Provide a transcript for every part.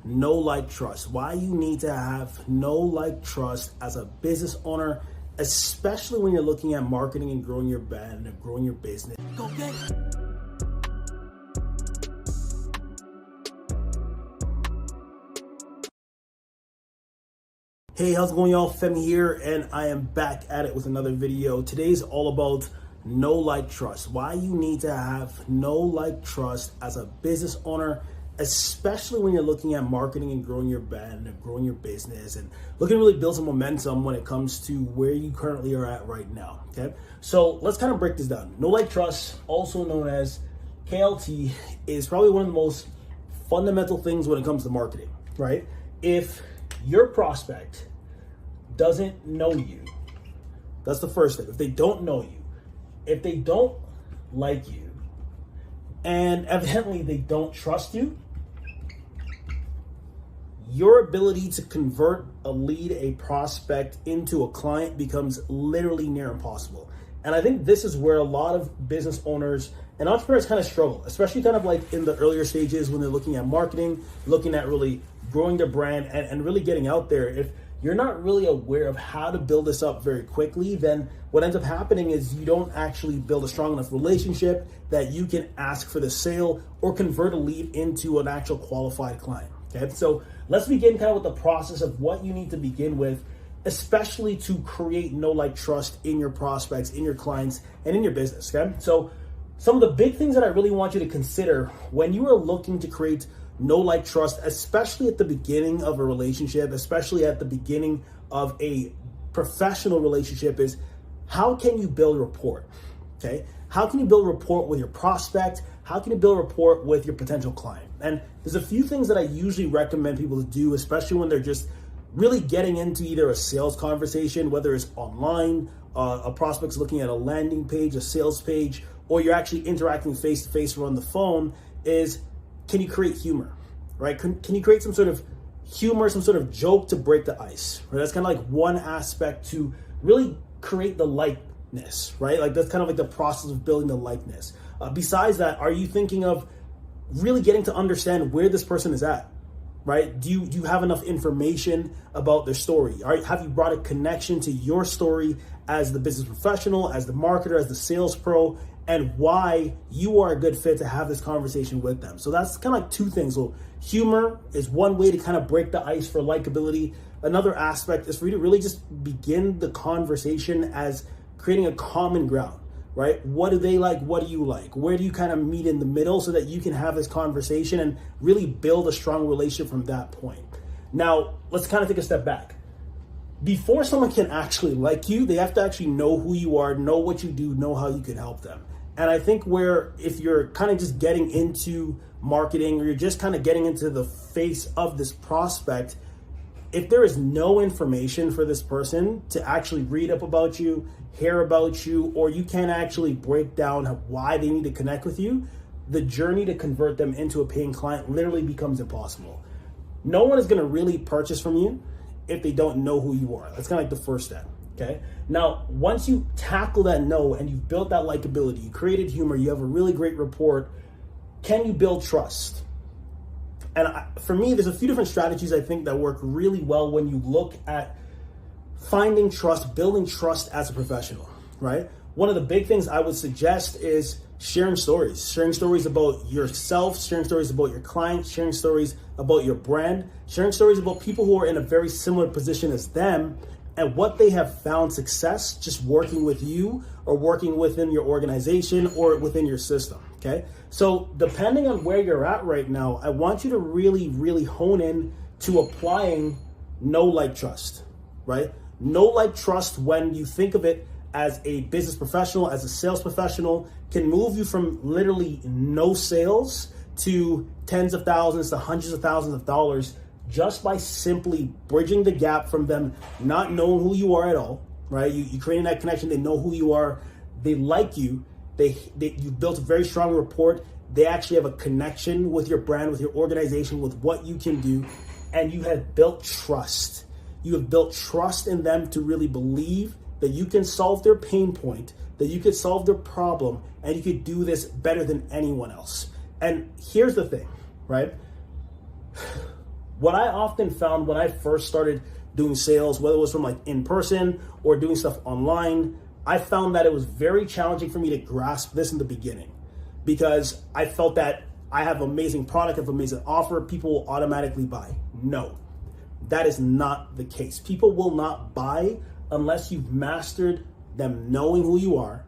know, like, trust. Why you need to have know, like, trust as a business owner, especially when you're looking at marketing and growing your brand and growing your business. Go get it. Hey, how's it going, y'all? Femi here, and I am back at it with another video. Today's all about know, like, trust. Why you need to have know, like, trust as a business owner, especially when you're looking at marketing and growing your brand and growing your business and looking to really build some momentum when it comes to where you currently are at right now, okay? So let's kind of break this down. Know, like, trust, also known as KLT, is probably one of the most fundamental things when it comes to marketing, right? If your prospect doesn't know you, that's the first thing. If they don't know you, if they don't like you, and evidently they don't trust you, your ability to convert a lead, a prospect into a client becomes literally near impossible. And I think this is where a lot of business owners and entrepreneurs kind of struggle, especially kind of like in the earlier stages when they're looking at marketing, looking at really growing their brand and really getting out there. If you're not really aware of how to build this up very quickly, then what ends up happening is you don't actually build a strong enough relationship that you can ask for the sale or convert a lead into an actual qualified client. Okay, so let's begin kind of with the process of what you need to begin with, especially to create know, like, trust in your prospects, in your clients, and in your business. Okay, so some of the big things that I really want you to consider when you are looking to create know, like, trust, especially at the beginning of a relationship, especially at the beginning of a professional relationship, is how can you build rapport? Okay, how can you build rapport with your prospect? How can you build rapport with your potential client? And there's a few things that I usually recommend people to do, especially when they're just really getting into either a sales conversation, whether it's online, a prospect's looking at a landing page, a sales page, or you're actually interacting face-to-face or on the phone, is can you create humor, right? Can you create some sort of humor, some sort of joke to break the ice, right? That's kind of like one aspect to really create the likeness, right? Like that's kind of like the process of building the likeness. Besides that, are you thinking of really getting to understand where this person is at, right? Do you have enough information about their story? Have you brought a connection to your story as the business professional, as the marketer, as the sales pro, and why you are a good fit to have this conversation with them? So that's kind of like two things. So humor is one way to kind of break the ice for likability. Another aspect is for you to really just begin the conversation as creating a common ground, right? What do they like? What do you like? Where do you kind of meet in the middle so that you can have this conversation and really build a strong relationship from that point? Now, let's kind of take a step back. Before someone can actually like you, they have to actually know who you are, know what you do, know how you can help them. And I think if you're kind of just getting into marketing or you're just kind of getting into the face of this prospect, if there is no information for this person to actually read up about you, hear about you, or you can't actually break down why they need to connect with you, the journey to convert them into a paying client literally becomes impossible. No one is going to really purchase from you if they don't know who you are. That's kind of like the first step, okay? Now, once you tackle that no and you've built that likability, you created humor, you have a really great rapport, can you build trust? And for me, there's a few different strategies I think that work really well when you look at finding trust, building trust as a professional, right? One of the big things I would suggest is sharing stories about yourself, sharing stories about your clients, sharing stories about your brand, sharing stories about people who are in a very similar position as them and what they have found success just working with you or working within your organization or within your system, okay? So depending on where you're at right now, I want you to really, really hone in to applying know, like, trust, right? Know, like, trust, when you think of it as a business professional, as a sales professional, can move you from literally no sales to tens of thousands to hundreds of thousands of dollars just by simply bridging the gap from them not knowing who you are at all, right? You creating that connection, they know who you are, they like you, you built a very strong rapport, they actually have a connection with your brand, with your organization, with what you can do, and you have built trust. You have built trust in them to really believe that you can solve their pain point, that you could solve their problem, and you could do this better than anyone else. And here's the thing, right? What I often found when I first started doing sales, whether it was from like in person or doing stuff online, I found that it was very challenging for me to grasp this in the beginning because I felt that I have amazing product, I have amazing offer, people will automatically buy. No, that is not the case. People will not buy unless you've mastered them knowing who you are.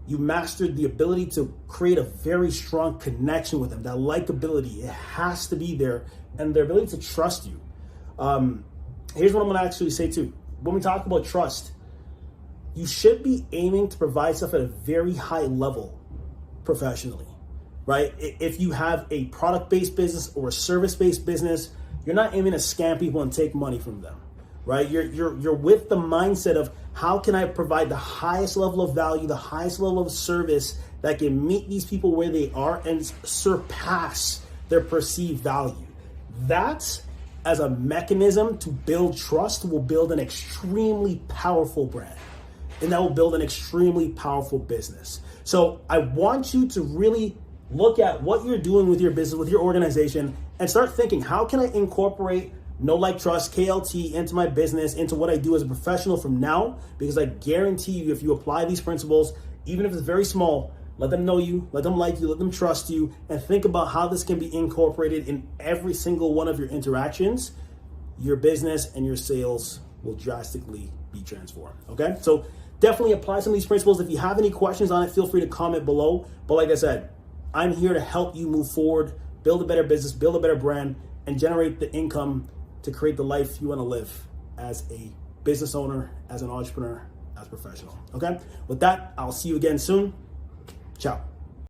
You mastered the ability to create a very strong connection with them. That likability, it has to be there, and their ability to trust you. Here's what I'm gonna actually say too. When we talk about trust, you should be aiming to provide stuff at a very high level professionally, right? If you have a product-based business or a service-based business, you're not aiming to scam people and take money from them, right? You're with the mindset of how can I provide the highest level of value, the highest level of service that can meet these people where they are and surpass their perceived value. That's, as a mechanism to build trust, will build an extremely powerful brand. And that will build an extremely powerful business. So I want you to really look at what you're doing with your business, with your organization, and start thinking, how can I incorporate Know, Like, Trust, KLT into my business, into what I do as a professional from now? Because I guarantee you, if you apply these principles, even if it's very small, let them know you, let them like you, let them trust you, and think about how this can be incorporated in every single one of your interactions. Your business and your sales will drastically be transformed, okay? So definitely apply some of these principles. If you have any questions on it, feel free to comment below. But like I said, I'm here to help you move forward, build a better business, build a better brand, and generate the income to create the life you want to live as a business owner, as an entrepreneur, as a professional, okay? With that, I'll see you again soon. Ciao.